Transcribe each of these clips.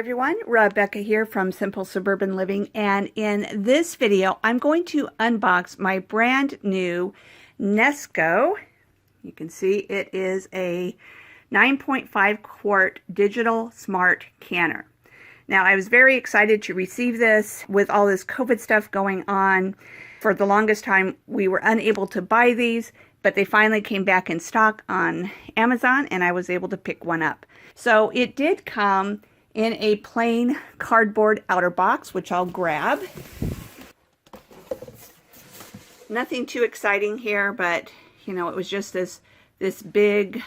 everyone, Rebecca here from Simple Suburban Living, and in this video I'm going to unbox my brand new Nesco. You can see it is a 9.5 quart digital smart canner. Now, I was very excited to receive this with all this COVID stuff going on. For the longest time we were unable to buy these, but they finally came back in stock on Amazon and I was able to pick one up. So it did come in a plain cardboard outer box, which I'll grab. Nothing too exciting here, but you know, it was just this big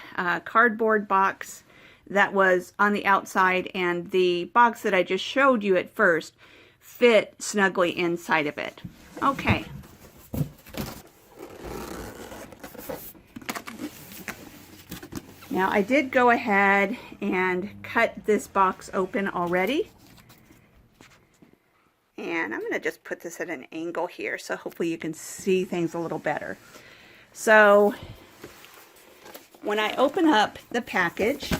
cardboard box that was on the outside, and the box that I just showed you at first fit snugly inside of it. Okay. Now, I did go ahead and cut this box open already. And I'm going to just put this at an angle here so hopefully you can see things a little better. So, when I open up the package,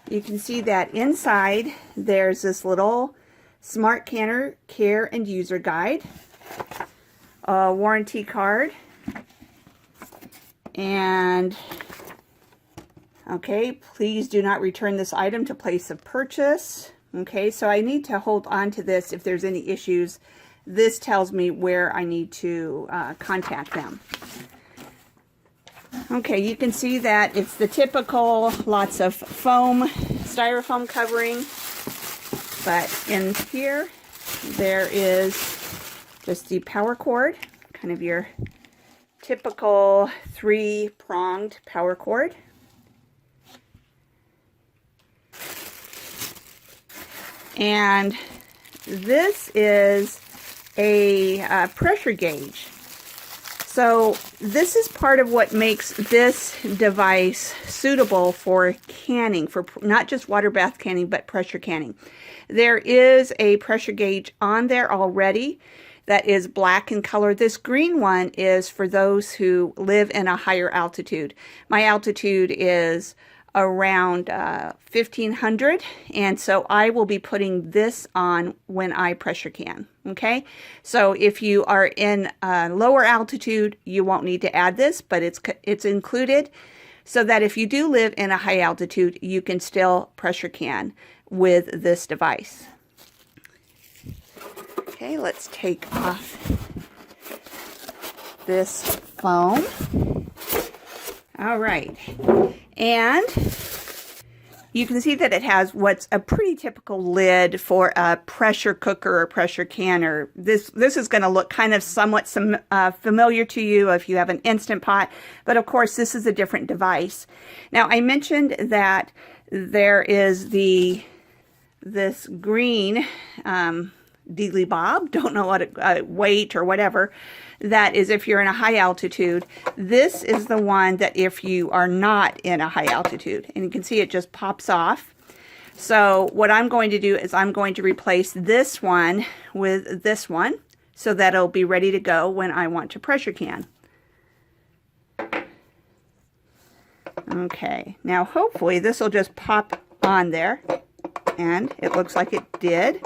you can see that inside there's this little Smart Canner care and user guide, a warranty card, and okay, please do not return this item to place of purchase. Okay, so I need to hold on to this if there's any issues. This tells me where I need to contact them. Okay, you can see that it's the typical, lots of foam, styrofoam covering. But in here, there is just the power cord, kind of your typical 3-pronged power cord. And this is a pressure gauge. So this is part of what makes this device suitable for canning, for not just water bath canning, but pressure canning. There is a pressure gauge on there already that is black in color. This green one is for those who live in a higher altitude. My altitude is around 1500, and so I will be putting this on when I pressure can. Okay, so if you are in a lower altitude, you won't need to add this, but it's included so that if you do live in a high altitude, you can still pressure can with this device. Okay, let's take off this foam. All right. And you can see that it has what's a pretty typical lid for a pressure cooker or pressure canner. This is going to look kind of somewhat familiar to you if you have an Instant Pot, but of course this is a different device. Now, I mentioned that there is this green Dealy Bob, don't know what weight or whatever, that is if you're in a high altitude. This is the one that if you are not in a high altitude, and you can see it just pops off. So what I'm going to do is I'm going to replace this one with this one so that it'll be ready to go when I want to pressure can. Okay, now hopefully this will just pop on there, and it looks like it did.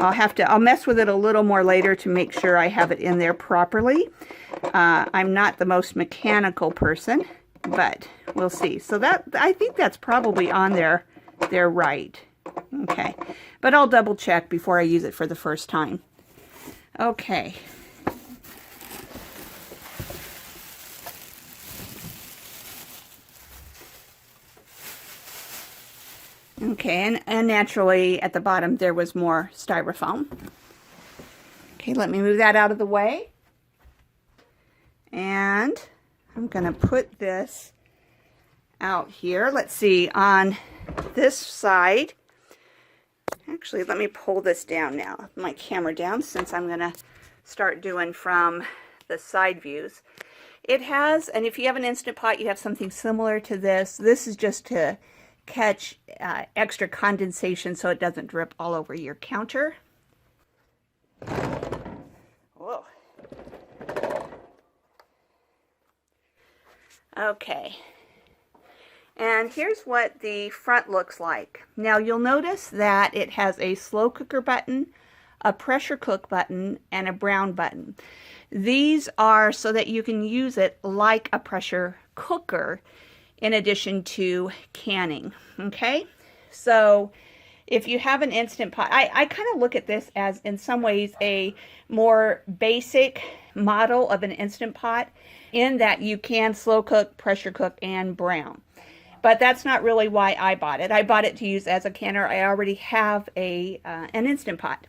I'll mess with it a little more later to make sure I have it in there properly. I'm not the most mechanical person, but we'll see. So I think that's probably on there right. Okay, but I'll double check before I use it for the first time. Okay. Okay, and naturally at the bottom there was more styrofoam. Okay, let me move that out of the way. And I'm going to put this out here. Let's see, on this side, actually let me pull this down now, my camera down, since I'm going to start doing from the side views. It has, and if you have an Instant Pot, you have something similar to this. This is just to catch extra condensation so it doesn't drip all over your counter. Whoa. Okay. And here's what the front looks like. Now you'll notice that it has a slow cooker button, a pressure cook button, and a brown button. These are so that you can use it like a pressure cooker in addition to canning. Okay, so if you have an Instant Pot, I kind of look at this as in some ways a more basic model of an Instant Pot, in that you can slow cook, pressure cook, and brown. But that's not really why I bought it. I bought it to use as a canner. I already have an Instant Pot.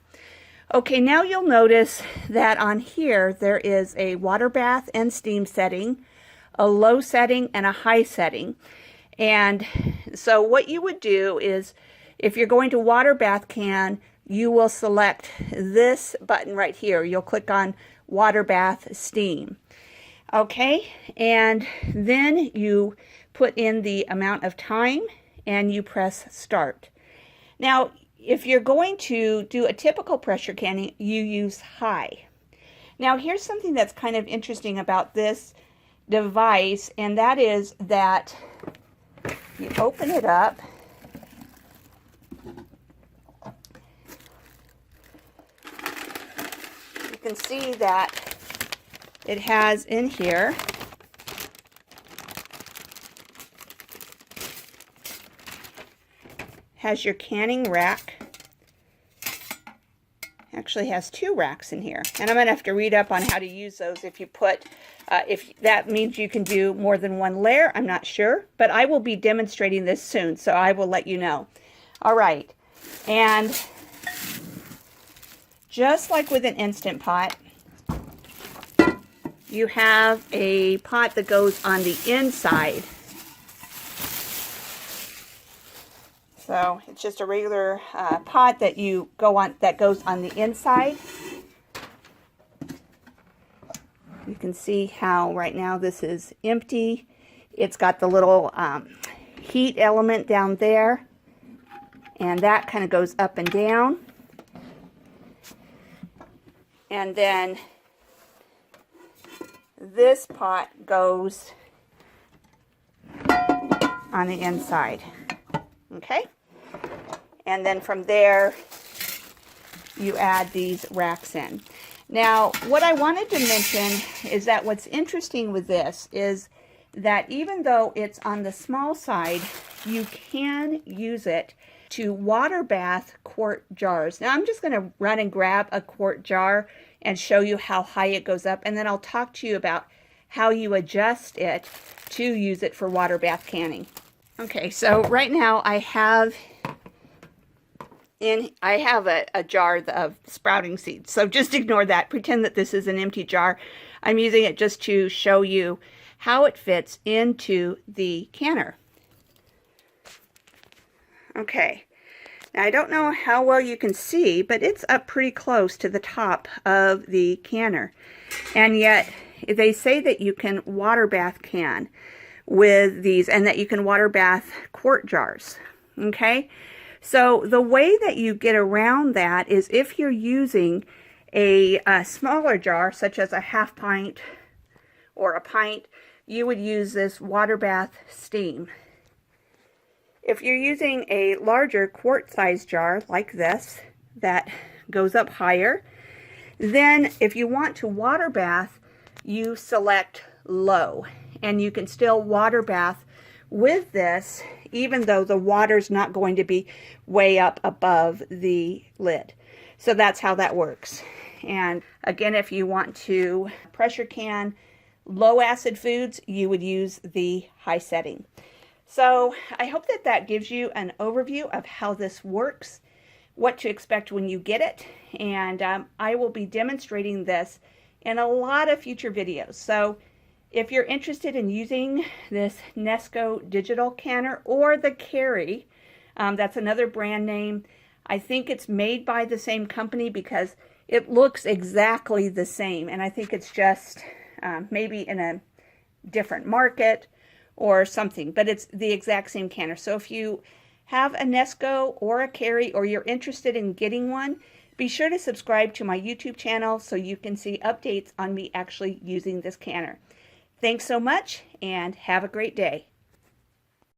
Okay, now you'll notice that on here there is a water bath and steam setting, a low setting, and a high setting. And so what you would do is, if you're going to water bath can, you will select this button right here. You'll click on water bath steam. Okay, and then you put in the amount of time and you press start. Now, if you're going to do a typical pressure canning, you use high. Now, here's something that's kind of interesting about this device, and that is that you open it up. You can see that it has in here has your canning rack. Actually has 2 racks in here, and I'm gonna have to read up on how to use those. If you put if that means you can do more than 1 layer, I'm not sure, but I will be demonstrating this soon, so I will let you know. All right, and just like with an Instant Pot, you have a pot that goes on the inside. So it's just a regular pot that goes on the inside. You can see how right now this is empty. It's got the little heat element down there, and that kind of goes up and down. And then this pot goes on the inside. Okay? And then from there, you add these racks in. Now, what I wanted to mention is that what's interesting with this is that even though it's on the small side, you can use it to water bath quart jars. Now, I'm just going to run and grab a quart jar and show you how high it goes up, and then I'll talk to you about how you adjust it to use it for water bath canning. Okay, so right now I have a jar of sprouting seeds, so just ignore that. Pretend that this is an empty jar. I'm using it just to show you how it fits into the canner. Okay, now I don't know how well you can see, but it's up pretty close to the top of the canner, and yet they say that you can water bath can with these, and that you can water bath quart jars. Okay, so the way that you get around that is if you're using a smaller jar, such as a half pint or a pint, you would use this water bath steam. If you're using a larger quart size jar like this that goes up higher, then if you want to water bath, you select low, and you can still water bath with this even though the water's not going to be way up above the lid. So that's how that works. And again, if you want to pressure can low acid foods, you would use the high setting. So I hope that that gives you an overview of how this works, what to expect when you get it, and I will be demonstrating this in a lot of future videos. So if you're interested in using this Nesco Digital Canner or the Carry, that's another brand name. I think it's made by the same company because it looks exactly the same, and I think it's just maybe in a different market or something, but it's the exact same canner. So if you have a Nesco or a Carry, or you're interested in getting one, be sure to subscribe to my YouTube channel so you can see updates on me actually using this canner. Thanks so much, and have a great day.